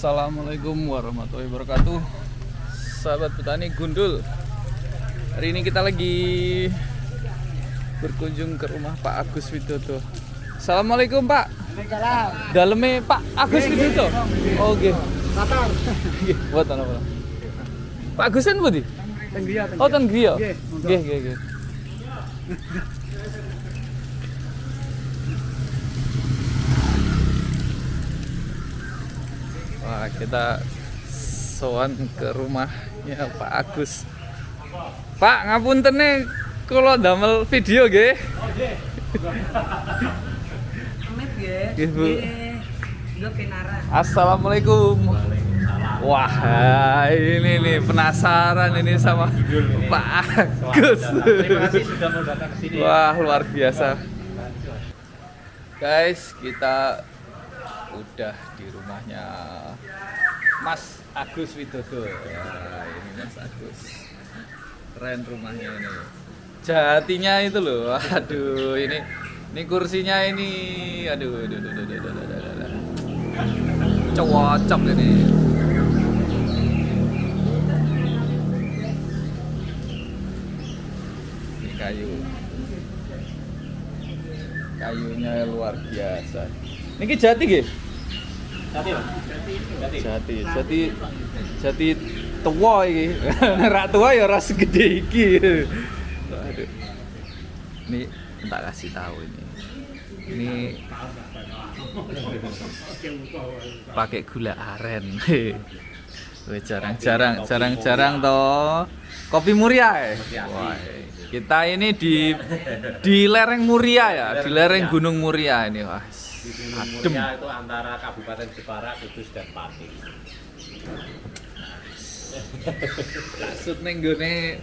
Assalamualaikum warahmatullahi wabarakatuh. Sahabat petani Gundul. Hari ini kita lagi berkunjung ke rumah Pak Agus Widodo. Assalamualaikum Pak. Waalaikumsalam. Dalamnya Pak Agus Widodo. Oh nggih. Motor. Nggih, mboten apa. Pak Agus kan pundi? Ten griya. Oh ten griya. Nggih, monggo. Nggih. Wah, kita sowan ke rumahnya Pak Agus. Pak, ngapunten nih kula damel video nggih. Amit nggih. Nggih, Bu. Nggih penaran. Assalamualaikum. Wah, ini nih penasaran ini sama Pak Agus. Terima kasih sudah mau datang ke sini. Wah, luar biasa. Guys, kita udah di rumahnya Mas Agus Widodo. Ya, ini Mas Agus. Keren rumahnya ini. Jatinya itu loh. Aduh, ini kursinya ini. Aduh. Cocok ini. Ini kayunya luar biasa. Niki jati nggih? Jati tua iki. Nek tua ya ora segede iki. Aduh. Ini tak kasih tahu ini. Ini pakai gula aren. Weh, jarang toh. Kopi Muria ya. Wah, kita ini di lereng Muria ya, di lereng Gunung Muria ini, wah. Adem. Muria itu antara Kabupaten Jepara, Kudus dan Pati. Maksud ning nggone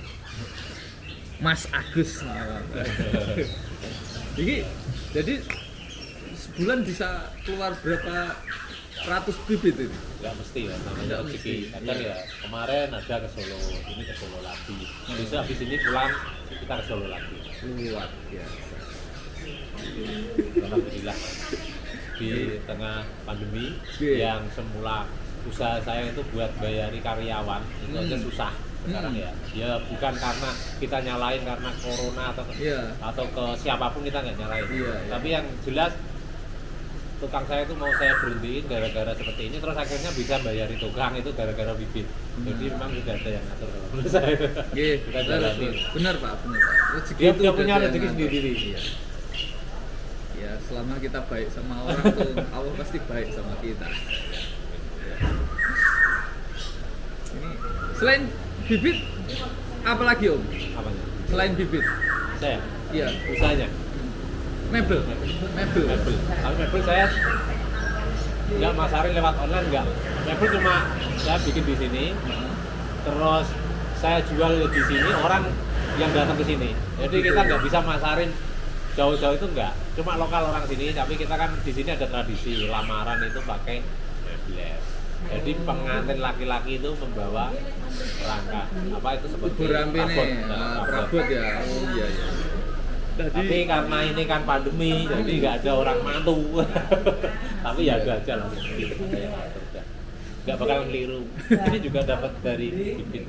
Mas Agus. Jadi sebulan bisa keluar berapa ratus bibit ini? Enggak mesti ya, namanya rezeki. Kadang ya kemarin ada ke Solo, ini ke Solo lagi. Bisa habis ini pulang kita ke Solo lagi. Luar biasa. Alhamdulillah. Di tengah pandemi yang semula usaha saya itu buat bayari karyawan itu aja susah sekarang ya. Ya bukan karena kita nyalain karena corona atau ke siapapun, kita nggak nyalain. Tapi yang jelas tukang saya itu mau saya berhentiin gara-gara seperti ini, terus akhirnya bisa bayari tukang itu gara-gara bibit. Jadi memang sudah ada yang ngatur kalau menurut saya. Kita jalanin. Benar Pak. Rezeki Dia itu punya udah rezeki yang sendiri. ngatur. Ya, selama kita baik sama orang tuh Allah pasti baik sama kita. Ini selain bibit apa lagi Om? Apanya? Selain bibit? Saya? Iya, Usahanya? mebel. Mebel. Kalau mebel saya nggak masarin lewat online, nggak. Mebel cuma saya bikin di sini, terus saya jual di sini, orang yang datang ke sini. Jadi kita nggak bisa masarin jauh-jauh itu nggak. Cuma lokal orang sini, tapi kita kan di sini ada tradisi lamaran itu pakai mebel. Jadi pengantin laki-laki itu membawa rangka apa itu seperti perabot ya. Oh iya. Tapi karena ini kan pandemi, jadi nggak ada orang mantu. Tapi ya ada aja lah. Nggak bakal keliru. Ini juga dapat dari bibit.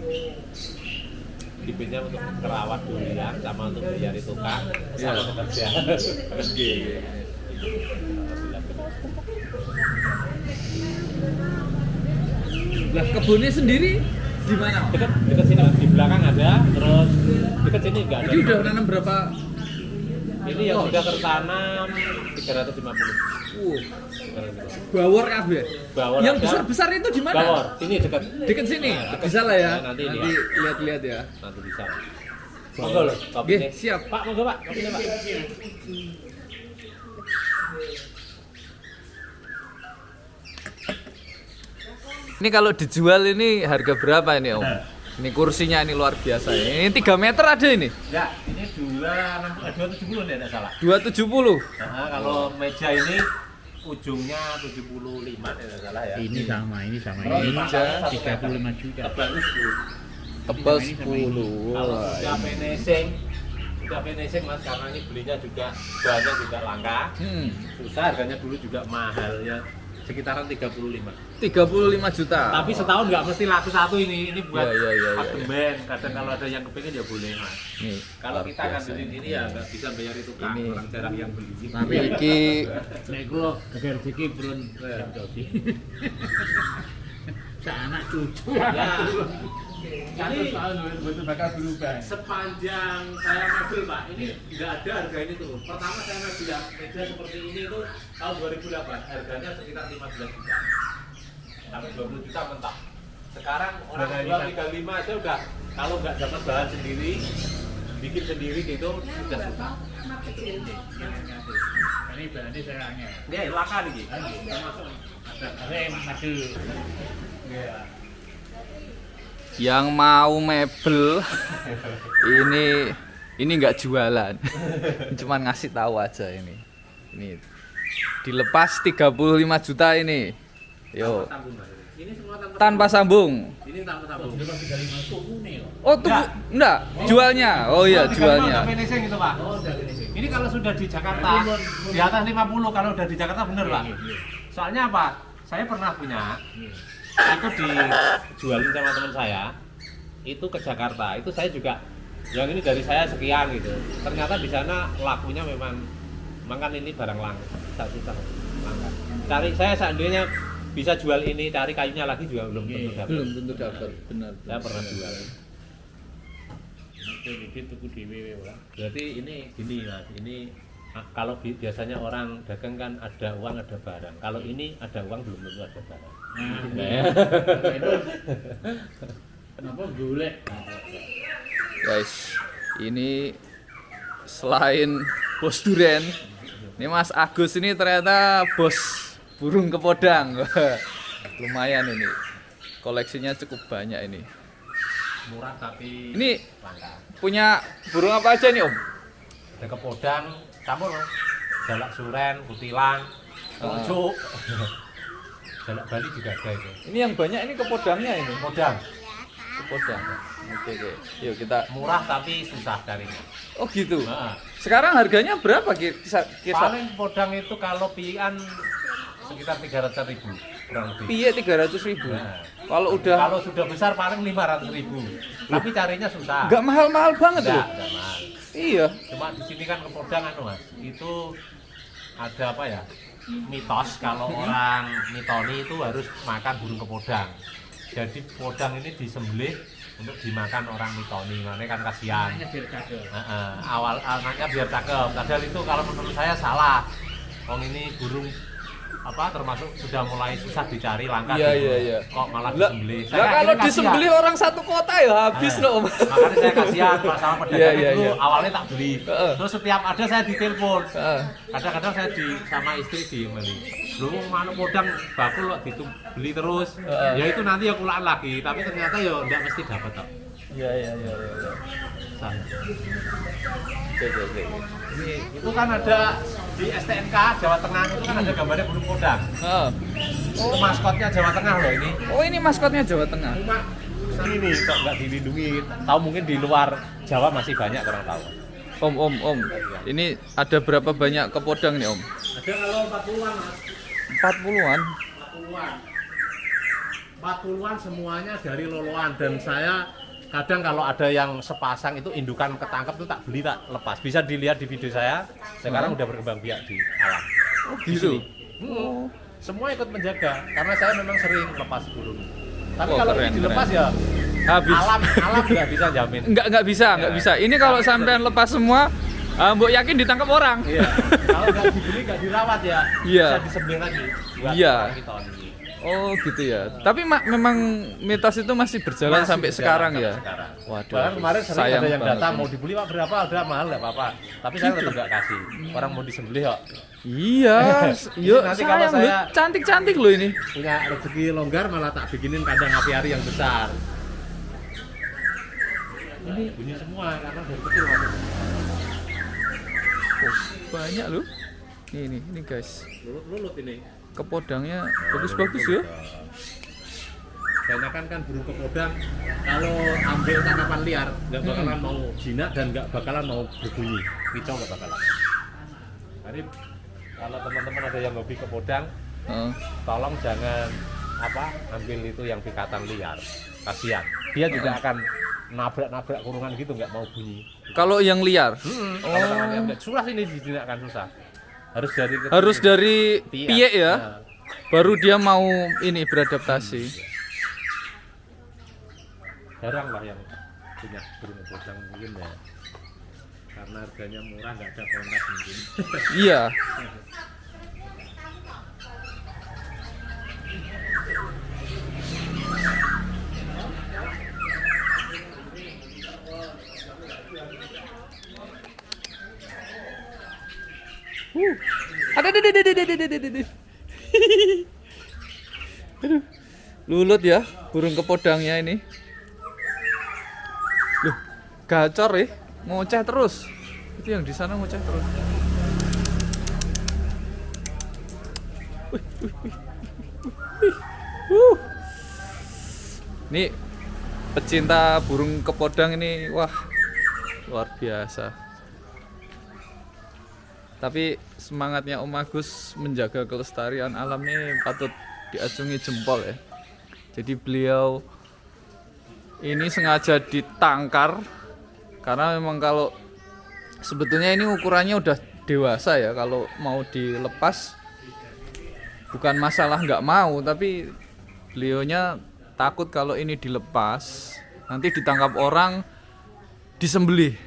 Bibitnya untuk kerawat durian, sama untuk bayari tukang, sama untuk kerja. Lah kebunnya sendiri di mana? Dekat sini, Mas. Di belakang ada, terus dekat sini nggak ada. Jadi udah nanam berapa? Ini yang sudah tertanam 350. Bawor kabeh. Bawor Yang ada. besar-besar itu di mana? Bawor, sini dekat. Dekat sini. Nah, dekat. Bisa lah ya. Nah, nanti lihat-lihat ya. Nanti bisa. Monggo loh, Nggih, kopinya. siap. Pak, monggo Pak, kopinya Pak. Ini kalau dijual ini harga berapa ini Om? Ini kursinya ini luar biasa. Ini 3 meter ada ini. Ya, ini 270 nih, tidak salah. 270. Nah, kalau meja ini ujungnya 75 tidak salah ya. Ini sama. Terus Ini pasarnya 35 juta. tebal 10. Tebal 10. Kalau Wah, sudah finishing Mas, karena ini belinya juga bahannya juga langka. Susah, harganya dulu juga mahal ya. sekitaran 35. 35 juta. Tapi setahun nggak mesti laku satu ini buat Iya. apartemen. Kadang kalau ada yang kepingin ya boleh mas. Nih, Kalau luar kita biasa ngambilin ini ya nggak bisa bayar itu kan, Ini. orang jarang yang beli. Tapi iki Nek kula gagal rezeki purun dosi. Anak cucu. Ya. Ini betul bakal berubah. Sepanjang saya mebel pak, ini nggak ada harga ini turun. Pertama saya mebel yang meja seperti ini itu tahun 2008, harganya sekitar 15 juta. Sampai 20 juta mentah. Sekarang orang jual 35 aja udah, kalau nggak dapat bahan sendiri, bikin sendiri gitu, sudah susah. Ini berarti saya angin. Ini laka nih, termasuk Ada yang maju. yang mau mebel ini nggak jualan. Cuman ngasih tahu aja ini. Ini dilepas 35 juta ini. Yo. Sambung, Mas. Ini semua Tanpa sambung. Ini tanpa sambung. Udah 35 tuku nih. Oh, tunggu. Enggak, jualnya. Oh iya, jualnya. Udah finishing gitu pak. Ini kalau sudah di Jakarta di atas 50, kalau udah di Jakarta bener pak. Soalnya apa? Saya pernah punya itu dijualin sama teman saya. Itu ke Jakarta. Itu saya juga yang ini dari saya sekian gitu. Ternyata di sana lakunya memang kan ini barang langka, susah langka. Cari saya seandainya bisa jual ini, cari kayunya lagi juga belum tentu dapat. Belum tentu dapat. Benar. Saya pernah jual. Itu tuku dhewe ora. Berarti ini gini mas, ini kalau biasanya orang dagang kan ada uang ada barang. Kalau ini ada uang belum tentu ada barang. Kenapa golek? Guys, ini selain bos duren, ini Mas Agus ini ternyata bos burung kepodang. Lumayan ini. Koleksinya cukup banyak ini. Murah tapi Ini langka. punya burung apa aja nih, Om? Ada kepodang, campur jalak suren, kutilang, kerucuk. Jalak Bali juga ada itu. Ini yang banyak ini kepodangnya ini. Kepodang Kepodang. Oke. Yuk kita. murah tapi susah carinya. Oh gitu. Nah, Sekarang harganya berapa kisah? paling kepodang itu kalau pian sekitar 300.000 kurang lebih. Piye 300.000. Nah, Kalau udah kalau sudah besar paling 500.000. Tapi carinya susah. nggak mahal-mahal banget loh. Enggak mahal. Iya. Cuma di sini kan kepodang anu mas, itu ada apa ya? Mitos kalau orang mitoni itu harus makan burung kepodang. Jadi kepodang ini disembelih untuk dimakan orang mitoni, makanya kan kasihan. Biar cakep. Awal anaknya biar cakep. Padahal itu kalau menurut saya salah. Wong ini burung apa termasuk sudah mulai susah dicari langka. Iya, gitu. iya. Kok malah Lah, disembelih? lah kalau akhirnya disembelih kasihan. orang satu kota ya habis loh. Makanya saya kasihan sama pedagang Iya, itu iya. awalnya tak beli. Heeh. Terus setiap ada saya ditelepon. Heeh. Kadang-kadang saya sama istri beli. Lu manuk podang bakul kok beli terus. Heeh. Ya itu nanti ya kulaan lagi, tapi ternyata ya enggak mesti dapat kok. Iya. Sama. Oke. Ini itu kan ada di STNK Jawa Tengah itu kan ada gambarnya burung podang. Heeh. Itu maskotnya Jawa Tengah loh ini. Oh, ini maskotnya Jawa Tengah. Cuma ini kok nggak dilindungi. Tahu mungkin di luar Jawa masih banyak orang tahu. Om. Ini ada berapa banyak kepodang nih, Om? Ada kalau 40-an mas. 40-an. 40-an. 40-an semuanya dari loloan dan saya kadang kalau ada yang sepasang itu indukan ketangkep itu tak beli tak lepas. Bisa dilihat di video saya. Sekarang udah berkembang biak di alam. Oh, Di gitu. sini. Semua ikut menjaga karena saya memang sering lepas burung. Tapi Oh, kalau keren, ini dilepas ya Habis. alam nggak bisa jamin. Nggak bisa. Ini kalau sampean lepas semua, Mbok yakin ditangkap orang. Iya. Kalau nggak dibeli nggak dirawat ya. Iya. Bisa disembelih lagi. Buat Iya. orang mitoni. Oh, gitu ya. Tapi memang mitos itu masih berjalan Masih sampai berjalan sekarang sampai ya. sekarang. Waduh. Bahkan kemarin sering sayang ada yang banget datang ini. mau dibeli pak berapa, udah mahal nggak apa-apa. Tapi saya tetap nggak kasih. Orang mau disembelih kok. Iya, yuk nanti kalau sayang loh, saya- cantik-cantik loh ini. Punya rezeki longgar malah tak bikinin kandang apiari yang besar. Ini bunyi semua karena dari kecil waktu itu. Oh, banyak loh. Ini guys, Lulut ini. kepodangnya bagus-bagus ya. Kebanyakan kan burung kepodang kalau ambil tangkapan liar nggak bakalan mau jinak dan nggak bakalan mau berbunyi. Kicau nggak bakalan. Jadi kalau teman-teman ada yang hobi kepodang Heeh. Tolong jangan ambil itu yang pikatan liar, kasihan dia juga akan nabrak kurungan gitu, nggak mau bunyi. Kalau yang liar Kalau tangannya enggak, susah ini dijinakkan susah, harus dari piye. piye ya, Nah, baru dia mau ini beradaptasi. jarang lah yang punya burung kepodang mungkin ya, karena harganya murah, nggak ada kontak mungkin. Iya. Ada. Aduh. Lulut ya burung kepodangnya ini. Loh, gacor ya, ngoceh terus. Itu yang di sana ngoceh terus. Ini pecinta burung kepodang ini, wah, luar biasa. Tapi semangatnya Om Agus menjaga kelestarian alam ini patut diacungi jempol ya. Jadi beliau ini sengaja ditangkar karena memang kalau sebetulnya ini ukurannya udah dewasa ya, kalau mau dilepas bukan masalah nggak mau, tapi beliaunya takut kalau ini dilepas nanti ditangkap orang disembelih.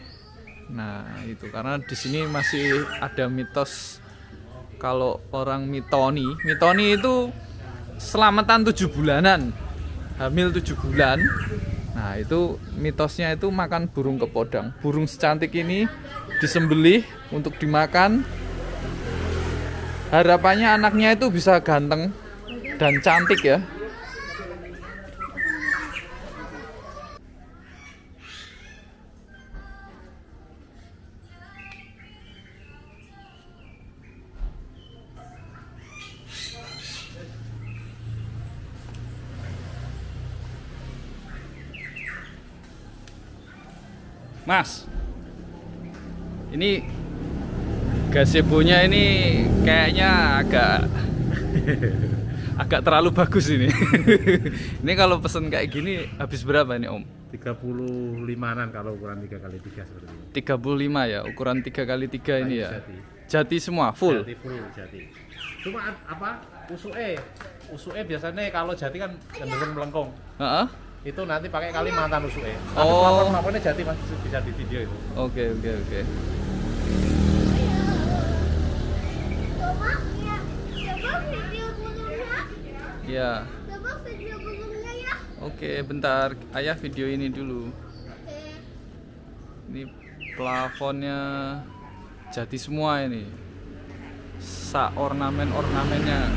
Nah itu karena di sini masih ada mitos kalau orang mitoni itu selamatan 7 bulanan, hamil 7 bulan. Nah itu mitosnya itu makan burung kepodang. Burung secantik ini disembelih untuk dimakan. Harapannya anaknya itu bisa ganteng dan cantik ya. Mas, ini gazebonya ini kayaknya agak terlalu bagus ini. Ini kalau pesen kayak gini habis berapa nih Om? 35-an kalau ukuran 3x3 seperti ini. 35 ya, ukuran 3x3 ini ya. Jati. Jati semua full. Jati. Cuma usuke biasanya kalau jati kan cenderung melengkung. Heeh. Itu nanti pakai Kalimantan usuke. Oh. Laporannya jati Mas, bisa di video itu. Oke. Ya. Oke, bentar. Ayah video ini dulu. Ini plafonnya jati semua ini. Ornamennya.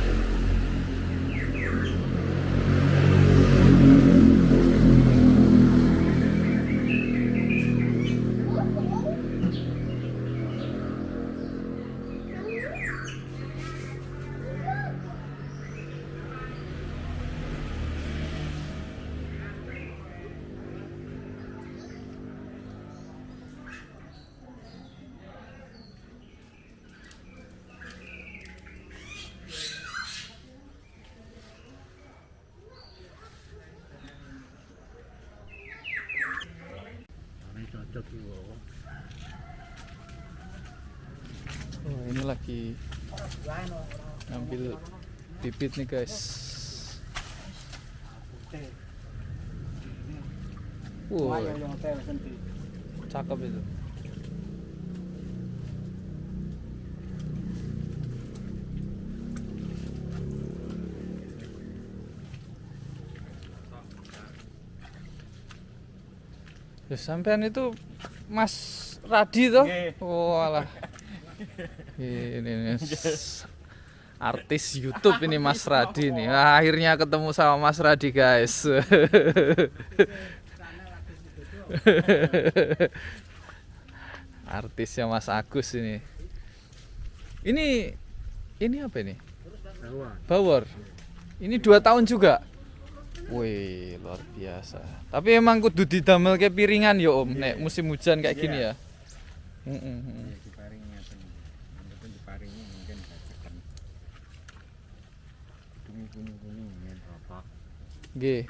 Cocok tuh. Oh, ini lagi ngambil bibit nih guys. Wow, cakep itu. Ya sampean itu Mas Radi toh? Oh alah. Ini artis YouTube ini Mas Radi nih. Akhirnya ketemu sama Mas Radi guys. Artisnya Mas Agus ini. Ini apa ini? Bawor. Ini 2 tahun juga. Wih, luar biasa. Tapi emang kudu didamel kayak piringan ya Om, nek musim hujan kayak gini ya. kuning-kuning yen rata. Nggih.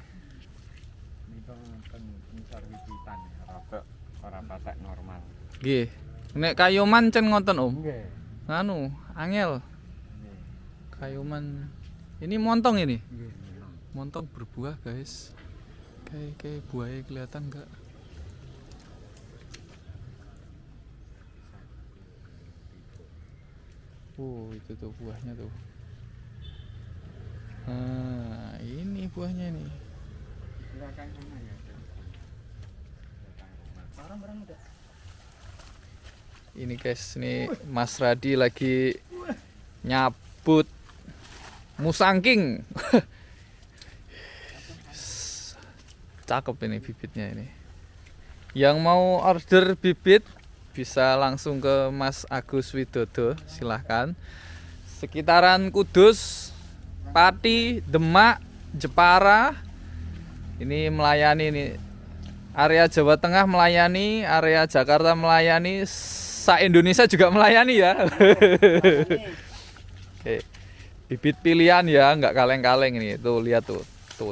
Nika ten ngisor wiwitan rata ora patek normal. Nggih. Nek Kayoman cen ngoten Om. Nggih. Nganu, angel. Nggih. Kayoman. Ini montong ini. Nggih. Montong berbuah, guys. Kayak buahnya kelihatan enggak? Itu tuh buahnya tuh. Nah, ini buahnya nih. Silakan sana ya. Barang-barang udah. Ini guys, nih Mas Radi lagi nyabut musangking. Cakep ini bibitnya ini. Yang mau order bibit bisa langsung ke Mas Agus Widodo, silahkan. Sekitaran Kudus, Pati, Demak, Jepara. Ini melayani nih. Area Jawa Tengah melayani, area Jakarta melayani, se-Indonesia juga melayani ya. Oke. Bibit pilihan ya, nggak kaleng-kaleng ini. Tuh lihat tuh,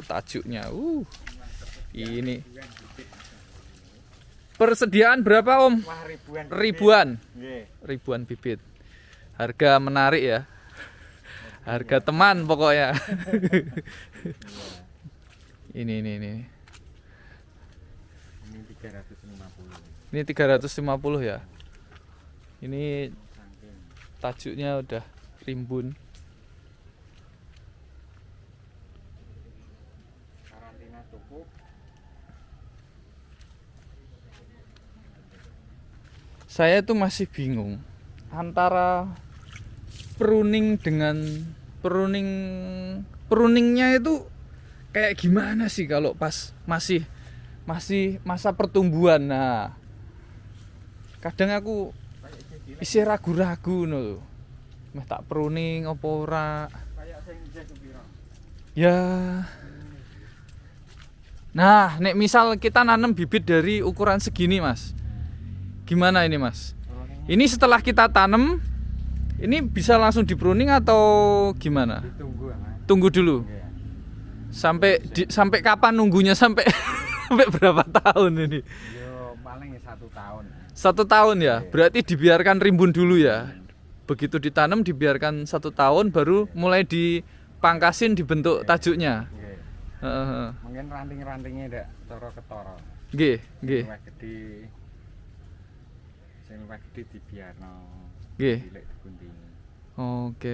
tajuknya. Ini. Persediaan berapa Om? Wah, ribuan. Ribuan. Nggih. Ribuan bibit. Harga menarik ya. Harga teman pokoknya. Ini. Ini 350. Ini 350 ya. Ini Saking tajuknya udah rimbun. karantina cukup. Saya tuh masih bingung antara pruning dengan pruningnya itu kayak gimana sih kalau pas masih masa pertumbuhan. Nah, kadang aku isi ragu-ragu no. Meh tak pruning apa ora. Kayak sing jek piro? Ya. Nah, nek misal kita nanam bibit dari ukuran segini, Mas. Gimana ini, Mas? Ini setelah kita tanam, ini bisa langsung di-pruning atau gimana? Ditunggu, Mas. Tunggu dulu. Nggih. Sampai kapan nunggunya sampai sampai berapa tahun ini? Yo paling 1 tahun. 1 tahun ya. Berarti dibiarkan rimbun dulu ya. Begitu ditanam dibiarkan 1 tahun baru mulai dipangkasin dibentuk tajuknya. Nggih. Heeh. Mungkin ranting-rantingnya ndak ketara. Nggih, nggih. Luwih gede. Sing luwih gede dibiarno. Nggih. Dilek diguntingi. Oke.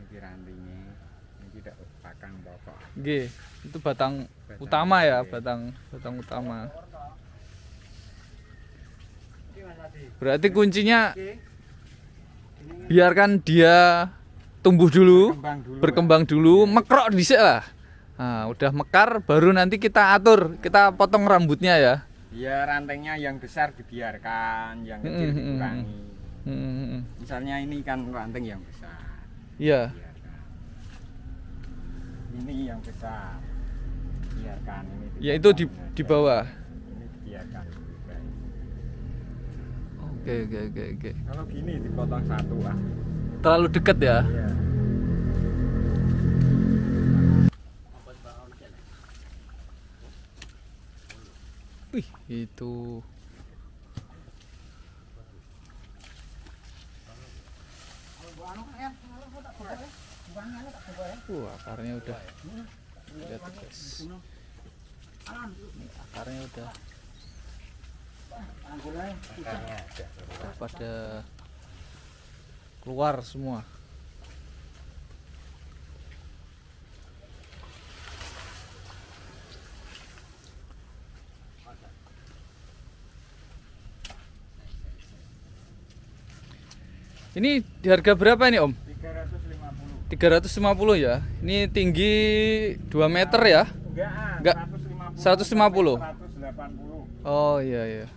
Iki rantingnya. Iki ndak bakang pokok. Nggih. Itu batang utama ya, batang utama. Berarti kuncinya biarkan dia tumbuh dulu, berkembang dulu, mekrok dhisik lah. Nah, udah mekar baru nanti kita atur, kita potong rambutnya ya. Ya rantingnya yang besar dibiarkan, yang kecil dikurangi. Misalnya ini kan ranting yang besar. Iya. Biarkan. Ini yang besar. Biarkan ini. Ya itu di bawah. Ini dibiarkan. Oke. Kalau gini dipotong satu ah. Terlalu dekat ya. Iya. Wih, itu. Akarnya udah. Lihat guys. Ini akarnya udah pada keluar semua. Ini di harga berapa ini Om? 350. 350 ya. Ini tinggi 2 meter ya? Enggak. 150. 180. Oh iya. Ayo.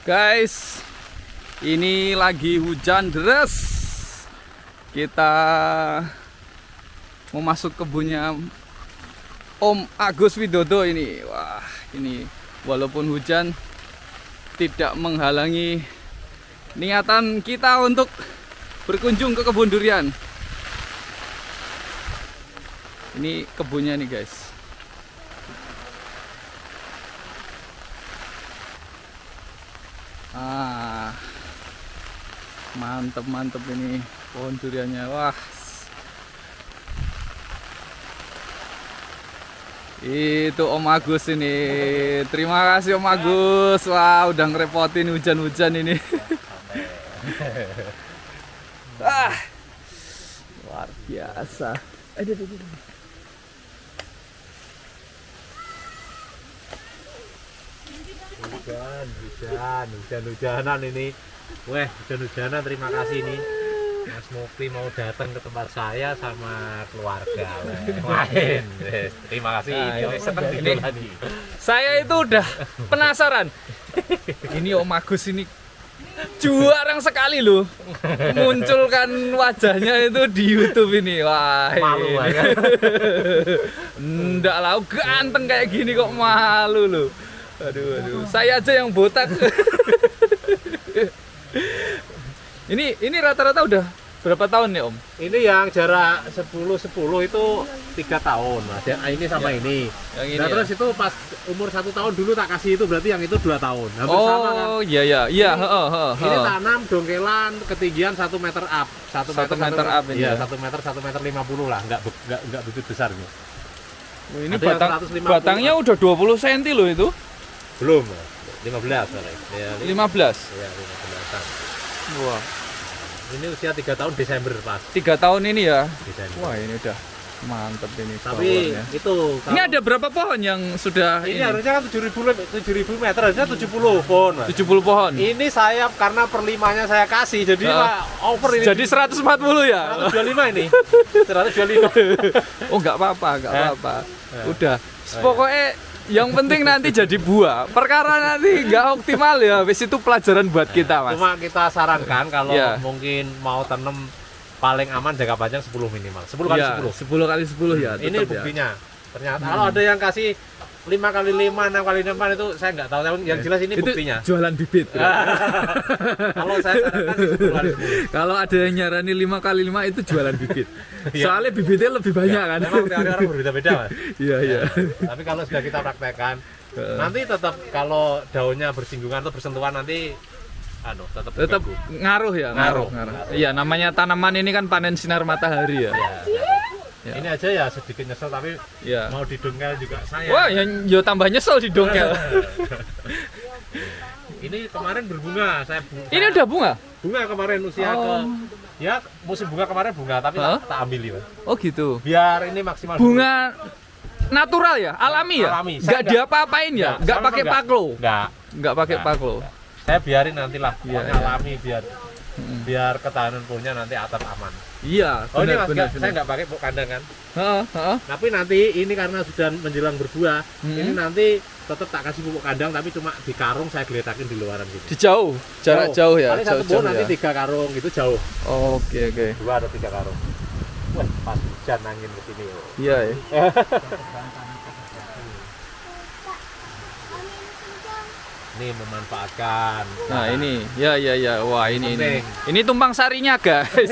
Guys, ini lagi hujan deras. Kita mau masuk kebunnya Om Agus Widodo ini. Wah, ini walaupun hujan tidak menghalangi niatan kita untuk berkunjung ke kebun durian. Ini kebunnya nih guys. Mantep ini pohon duriannya. Wah, itu Om Agus ini. Terima kasih Om Agus. Wah, udah ngerepotin hujan-hujan ini. Luar biasa. Hujan-hujanan ini. Weh, hujan-hujanan, terima kasih nih Mas Mukti mau datang ke tempat saya sama keluarga. Main. Terima kasih. Senang tadi. Saya itu udah penasaran. Ini Om Agus ini jarang sekali loh munculkan wajahnya itu di YouTube ini. Wah, malu ya. Nggak lah, ganteng kayak gini kok malu loh. Aduh. Saya aja yang botak. Ini rata-rata udah berapa tahun nih Om? Ini yang jarak 10-10 itu 3 tahun. Nah, ini sama ini. Yang ini Nah, ya? terus itu pas umur 1 tahun dulu tak kasih itu, berarti yang itu 2 tahun. Hampir sama kan? Oh iya. Ini tanam dongkelan ketinggian 1 meter up. 1 meter up ini Iya, ya? 1 meter 50 lah, enggak begitu besar nih. Oh, ini Ada yang 150. batangnya udah 20 cm loh itu. Belum, 15 kali. Ya, 15. ya 15-an. Wah, Ini usia 3 tahun Desember pas. 3 tahun ini ya. Desember. Wah, ini udah mantep ini. Tapi powernya. itu Ini ada berapa pohon yang sudah ini harusnya kan 7.000 meter, harusnya 70 pohon. Mas. 70 pohon. Ini saya karena per 5-nya saya kasih, jadi Pak, over ini. Jadi 140 ya? 125 ini. 125. Oh, nggak apa-apa. Udah. Pokoknya yang penting nanti jadi buah. Perkara nanti nggak optimal ya, wis itu pelajaran buat kita, Mas. Cuma kita sarankan kalau Iya. mungkin mau tanam paling aman jangka panjang 10 minimal. 10 kali 10. 10 kali 10 ya. Ini tetep ya. buktinya. Ternyata kalau ada yang kasih 5 kali 5, 6 kali 6 itu saya nggak tahu, tapi yang jelas ini Itu buktinya. jualan bibit. Kalau saya sarankan sih 10 kali 10. Kalau ada yang nyarani 5 kali 5 itu jualan bibit. Iya. Soalnya bibitnya lebih banyak kan. Memang teori orang berbeda-beda, Mas. Iya. Tapi kalau sudah kita praktekkan, nanti tetap kalau daunnya bersinggungan atau bersentuhan nanti tetap Tetap bagus. ngaruh ya, ngaruh. Iya, namanya tanaman ini kan panen sinar matahari ya. Ya. Ini aja ya sedikit nyesel, tapi Ya. mau didongkel juga saya. Wah, yang yo tambah nyesel di dongkel. Ini kemarin berbunga, Ini udah bunga? bunga kemarin usia ke ya musim bunga kemarin bunga, tapi Hah? tak ambil ya. Oh gitu. Biar ini maksimal Bunga natural ya, alami ya? Alami. Nggak Saya diapa-apain ya? Nggak sama pakai enggak. paklo? Nggak Pakai Nggak. paklo. Saya biarin nantilah, Iya, pokoknya iya. alami biar ketahanan pohonnya nanti atap aman. Iya, Oh ini benar, mas, benar, saya benar. nggak pakai pupuk kandang kan. Heeh. Tapi nanti ini karena sudah menjelang berbuah, ini nanti tetap tak kasih pupuk kandang, tapi cuma di karung saya geletakin di luaran gitu. Di jauh, jarak jauh ya. Paling satu Jauh-jauh pohon nanti ya. 3 karung gitu jauh. Oke. 2 atau 3 karung. Wah pas hujan angin ke sini. Iya ya. Ini memanfaatkan. Nah ini, ya. Wah ini. Penting. Ini tumpang sarinya guys.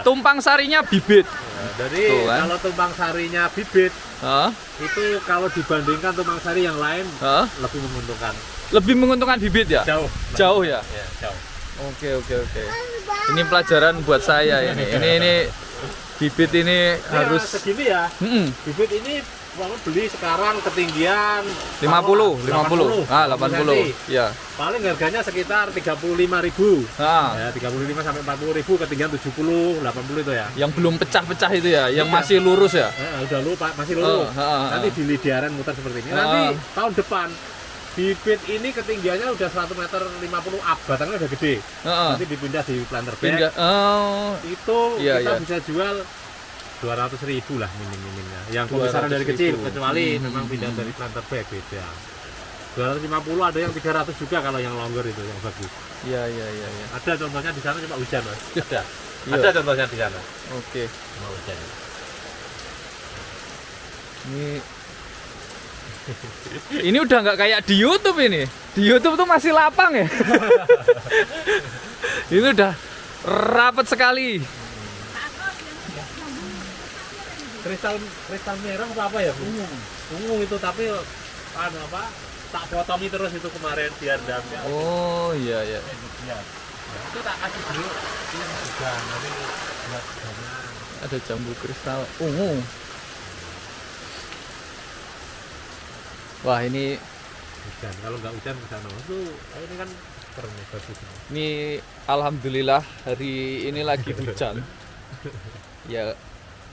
Tumpang sarinya bibit. Nah, jadi Tuh, kan. kalau tumpang sarinya bibit Hah? itu kalau dibandingkan tumpang sari yang lain Hah? lebih menguntungkan. Lebih menguntungkan bibit ya? Jauh. Jauh ya? Ya, jauh. Oke. Ini pelajaran buat saya ini. Ini bibit ini Harus harus. segini ya. Bibit ini bangun beli sekarang ketinggian 50. Ah, 80. Ya. Paling harganya sekitar 35.000. Nah, Ya, 35 sampai 40.000, ketinggian 70, 80 itu ya. yang belum pecah-pecah itu ya, yang Iya. masih lurus ya. Udah lupa, masih lurus. Nanti di lidiaran muter seperti ini. Nanti tahun depan bibit ini ketinggiannya udah 1 meter 50 up, batangnya udah gede. Heeh. Nanti dipindah di planter bag. Pindah. Oh. Itu Iya, kita iya. bisa jual 200.000 lah minim-minimnya. Yang 200.000. pembesaran dari kecil, kecuali memang pindah dari planter bag beda. 250, ada yang 300 juga kalau yang longgar itu yang bagus. Iya. Ada contohnya di sana cuma hujan, Mas. Ada. Iya. Ada contohnya di sana. Oke. Cuma hujan. Ini udah nggak kayak di YouTube ini. Di YouTube tuh masih lapang ya. Ini udah rapat sekali. Kristal merah apa ya, Bu? Ungu itu, tapi tak potongi terus itu kemarin biar damnya. Oh iya. Itu tak kasih dulu yang juga nanti buat damnya. Ada jambu kristal ungu. Wah ini Hujan, kalau nggak hujan ke sana itu ini kan keren ya, bagus. Ini alhamdulillah hari ini lagi hujan. Ya,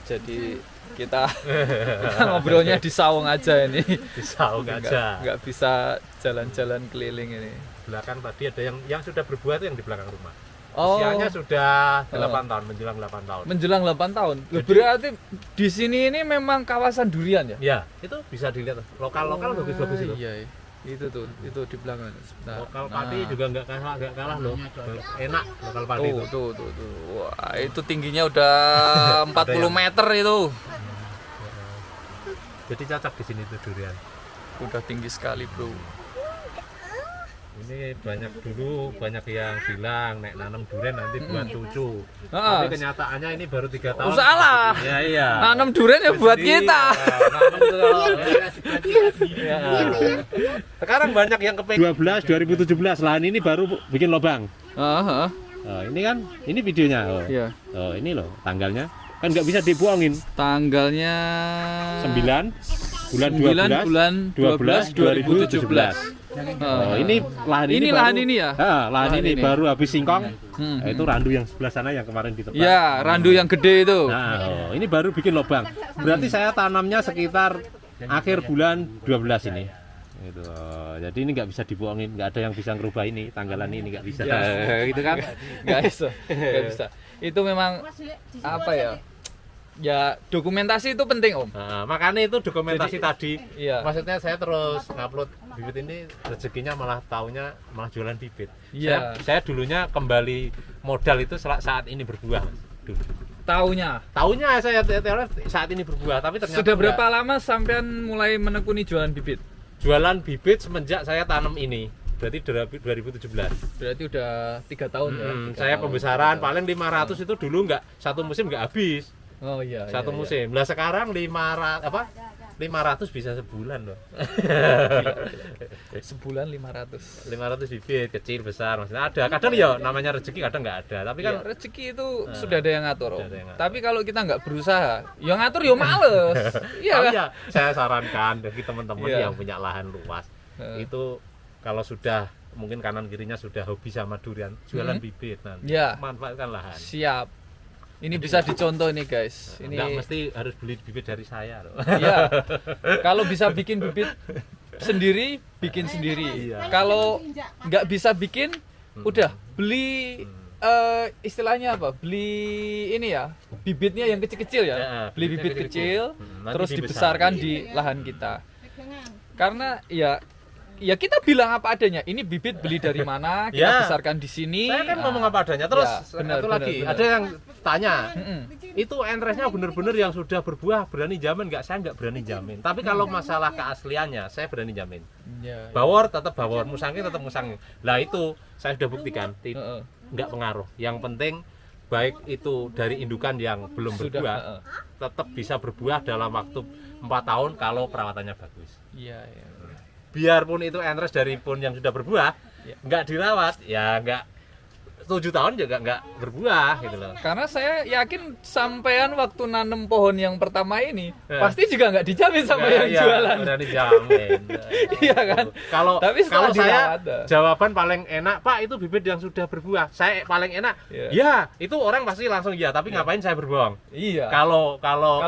jadi kita ngobrolnya di saung aja ini. Di saung aja. Nggak bisa jalan-jalan keliling ini. Belakang tadi ada yang sudah berbuah itu yang di belakang rumah. Oh, Usianya sudah 8 tahun, menjelang 8 tahun. menjelang 8 tahun. Berarti di sini ini memang kawasan durian ya? Ya, itu bisa dilihat. Lokal-lokal bagus-bagus itu. Iya, itu tuh, itu di belakang. Lokal padi juga nggak kalah loh. Enak lokal padi itu. Tuh. Wah, itu tingginya udah 40 meter itu. Jadi cocok di sini tuh durian. Udah tinggi sekali, Bro. Ini banyak yang bilang nek nanam durian nanti buat cucu. Ah. Tapi kenyataannya ini baru 3 tahun. Salah. Iya. Nanam durian ya buat kita. Nanam sekarang banyak yang kepengen 2017 lahan ini baru bikin lubang. Heeh. Ini kan, ini videonya. Iya. Ini loh tanggalnya. Kan nggak bisa dibohongin. Tanggalnya 9 bulan 12 2017. Ini lahan ini lahan ini ya? Lahan ini baru habis singkong. Itu randu yang sebelah sana yang kemarin ditebang. Ya, randu yang gede itu. Nah, ini baru bikin lubang. Berarti saya tanamnya sekitar akhir bulan 12 ini. Gitu. Jadi ini nggak bisa dibohongin, nggak ada yang bisa ngerubah ini tanggalan ini, nggak bisa. Gitu kan? Nggak bisa. Itu memang apa ya? Ya dokumentasi itu penting Om. Nah, makanya itu dokumentasi tadi. Iya. Maksudnya saya terus ngupload bibit ini, rezekinya malah jualan bibit. Iya. Saya dulunya kembali modal itu saat ini berbuah. Dulu. Taunya saya saat ini berbuah, tapi ternyata sudah berapa lama sampean mulai menekuni jualan bibit? Jualan bibit semenjak saya tanam ini. Berarti 2017. Berarti udah 3 tahun ya. Saya pembesaran paling 500 itu dulu satu musim nggak habis. Oh iya. Satu musim. Lah sekarang 500 bisa sebulan loh. Sebulan 500. 500 bibit kecil besar maksudnya ada. Kadang ya namanya rezeki kadang nggak ada. Tapi kan rezeki itu sudah ada yang ngatur. Ada yang ngatur. Tapi kalau kita nggak berusaha, yang ngatur ya males. Iya kan? Ya, saya sarankan bagi teman-teman yang punya lahan luas itu kalau sudah mungkin kanan kirinya sudah hobi sama durian, jualan bibit nanti. Manfaatkan lahan. Siap. Ini bisa dicontoh nih guys. Ini nggak mesti harus beli bibit dari saya loh. Iya. Kalau bisa bikin bibit sendiri, bikin sendiri. Iya. Kalau nggak bisa bikin, udah beli istilahnya apa? Beli ini ya, bibitnya yang kecil-kecil ya. Beli bibit kecil, terus dibesarkan di lahan kita. Karena ya kita bilang apa adanya. Ini bibit beli dari mana? Kita besarkan di sini. Saya kan ngomong apa adanya. Terus benar. ada yang tanya, itu enresnya benar-benar yang sudah berbuah berani jamin nggak? Saya nggak berani jamin. Tapi kalau masalah keasliannya, saya berani jamin. Bawor tetap bawor, musangking tetap musangking. Lah itu saya sudah buktikan, nggak pengaruh. Yang penting baik itu dari indukan yang belum berbuah, tetap bisa berbuah dalam waktu 4 tahun kalau perawatannya bagus. Iya. Biarpun itu enres dari pun yang sudah berbuah, nggak dirawat, ya nggak 7 tahun juga nggak berbuah gitu loh. Karena saya yakin sampean waktu nanam pohon yang pertama ini pasti juga nggak dijamin sama yang jualan. Udah dijamin. Iya kan? Kalau setelah saya dirawat, jawaban paling enak, Pak, itu bibit yang sudah berbuah. Saya paling enak. Ya, itu orang pasti langsung ya, tapi ngapain saya berbohong? Iya. Kalau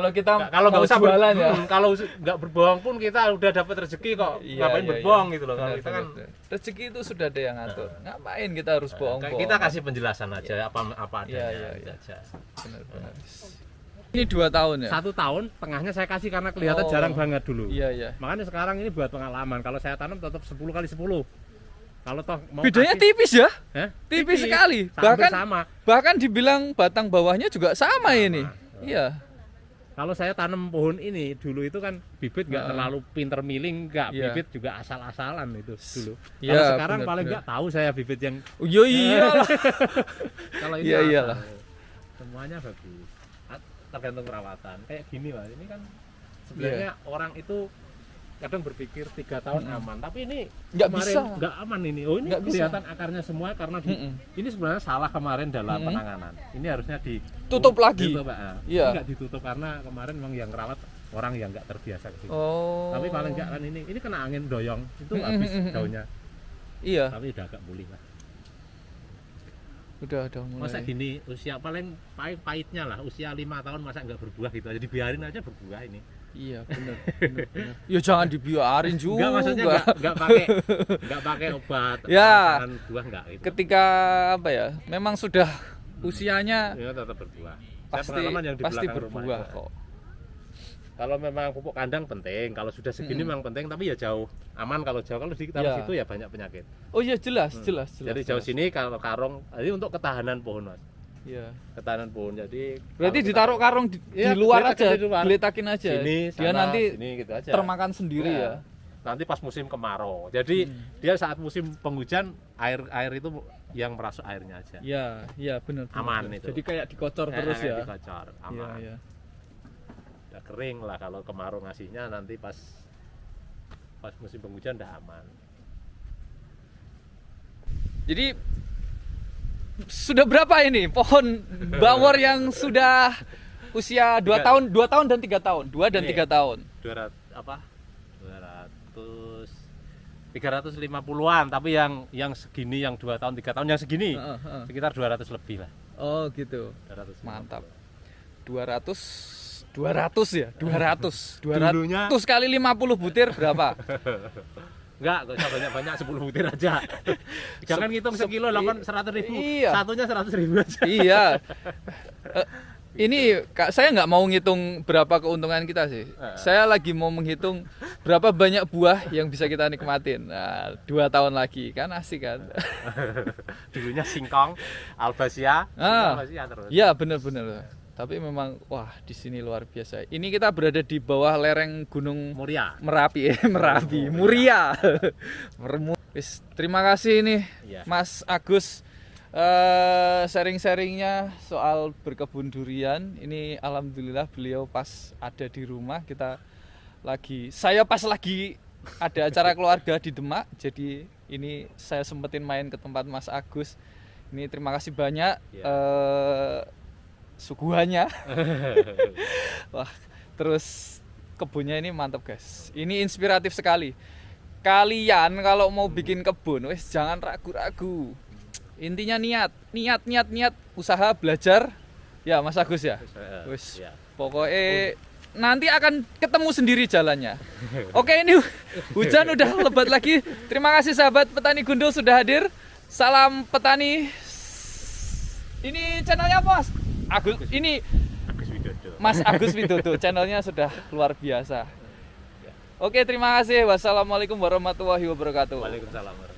kita nggak usah jualan ya. Kalau nggak berbohong pun kita udah dapat rezeki kok. Ngapain berbohong gitu loh. Kalau kita kan rezeki itu sudah ada yang ngatur. Ngapain kita harus bohong-bohong? Kita kasih penjelasan aja apa adanya aja. Benar. Ini 2 tahun ya? 1 tahun, tengahnya saya kasih karena kelihatan Oh. jarang banget dulu. Iya, iya. Makanya sekarang ini buat pengalaman. Kalau saya tanam tetap 10 kali 10. Kalau toh mau Bedanya kasih- tipis ya? Hah? Tipis sekali. Hampir Bahkan sama. bahkan dibilang batang bawahnya juga sama ini. Iya. Kalau saya tanam pohon ini dulu itu kan bibit nggak terlalu pinter milih, nggak Iya. bibit juga asal-asalan itu dulu. Iya, Kalau sekarang bener, paling bener. nggak tahu saya bibit yang Oh, iya iyalah. kalau ini Iya, asal. iyalah. Semuanya bagus. Tergantung perawatan. Kayak gini Mas, ini kan sebenarnya orang itu kadang berpikir 3 tahun aman, tapi ini Nggak kemarin bisa. nggak aman ini. Oh ini Nggak bisa. kelihatan akarnya semua karena ini sebenarnya salah kemarin dalam penanganan. Ini harusnya Tutup lagi. Ditutup, Pak. Iya. Nggak ditutup karena kemarin memang yang rawat orang yang nggak terbiasa ke sini. Oh. Tapi paling nggak kan ini kena angin doyong itu habis daunnya. Iya, Tapi udah agak pulih lah. udah mulai. Masa gini usia paling pahitnya lah usia 5 tahun masa nggak berbuah gitu aja, dibiarin aja berbuah ini. Iya, benar. Ya jangan dibiarin juga. Enggak, maksudnya nggak pakai obat. Ya. Tangan buah nggak gitu. Ketika apa ya? Memang sudah usianya Ya tetap berbuah. Saya pasti pengalaman yang di pasti belakang rumah berbuah itu. kok. Kalau memang pupuk kandang penting, kalau sudah segini memang penting, tapi ya jauh aman. Kalau jauh, kalau ditaruh Ya. situ ya banyak penyakit. Oh iya, jelas. Jadi jauh sini kalau karung, ini untuk ketahanan pohon Mas. Iya. Ketahanan pohon. Jadi Berarti kalau ditaruh kita- karung di Iya, luar diletakin aja, di luar. diletakin aja. Sini, Dia sana, nanti sini gitu aja. termakan sendiri ya. Nanti pas musim kemarau. Jadi dia saat musim penghujan air itu yang merasuk airnya aja. Iya, iya benar. Aman itu. Jadi kayak dikocor terus ya. Dikocor, Iya, aman. iya. Udah kering lah kalau kemarau ngasihnya, nanti pas musim penghujan udah aman. Jadi sudah berapa ini pohon bawor yang sudah usia 2 tahun, 2 tahun dan 3 tahun, 2 dan Ini. 3 tahun. 200 apa? 350-an, tapi yang segini, yang 2 tahun 3 tahun yang segini sekitar 200 lebih lah. Oh gitu. 250. Mantap. 200 ya, 200 Dulunya- kali 50 butir berapa? Enggak, gak usah banyak-banyak, 10 butir aja. Jangan ngitung sekilo 100.000. Iya. Satunya 100.000 aja. Iya. Ini saya nggak mau ngitung berapa keuntungan kita sih. Saya lagi mau menghitung berapa banyak buah yang bisa kita nikmatin. Nah, 2 tahun lagi kan asik kan? Dulunya singkong, albasia, albasia terus. Iya benar-benar. Tapi memang wah di sini luar biasa. Ini kita berada di bawah lereng Gunung Muria. Merapi, Muria. Wis, terima kasih nih Iya. Mas Agus sharing-sharingnya soal berkebun durian. Ini alhamdulillah beliau pas ada di rumah, saya pas lagi ada acara keluarga di Demak. Jadi ini saya sempetin main ke tempat Mas Agus. Ini terima kasih banyak suguhannya. Wah, terus kebunnya ini mantap guys. Ini inspiratif sekali. Kalian kalau mau bikin kebun, wes jangan ragu-ragu. Intinya niat, usaha belajar. Ya Mas Agus ya. Wes Iya. pokoknya nanti akan ketemu sendiri jalannya. Oke, ini hujan udah lebat lagi. Terima kasih sahabat petani Gundul sudah hadir. Salam petani. Ini channelnya apa Mas? Ini Agus Widodo. Mas Agus Widodo, channelnya sudah luar biasa. Oke, terima kasih. Wassalamualaikum warahmatullahi wabarakatuh. Waalaikumsalam.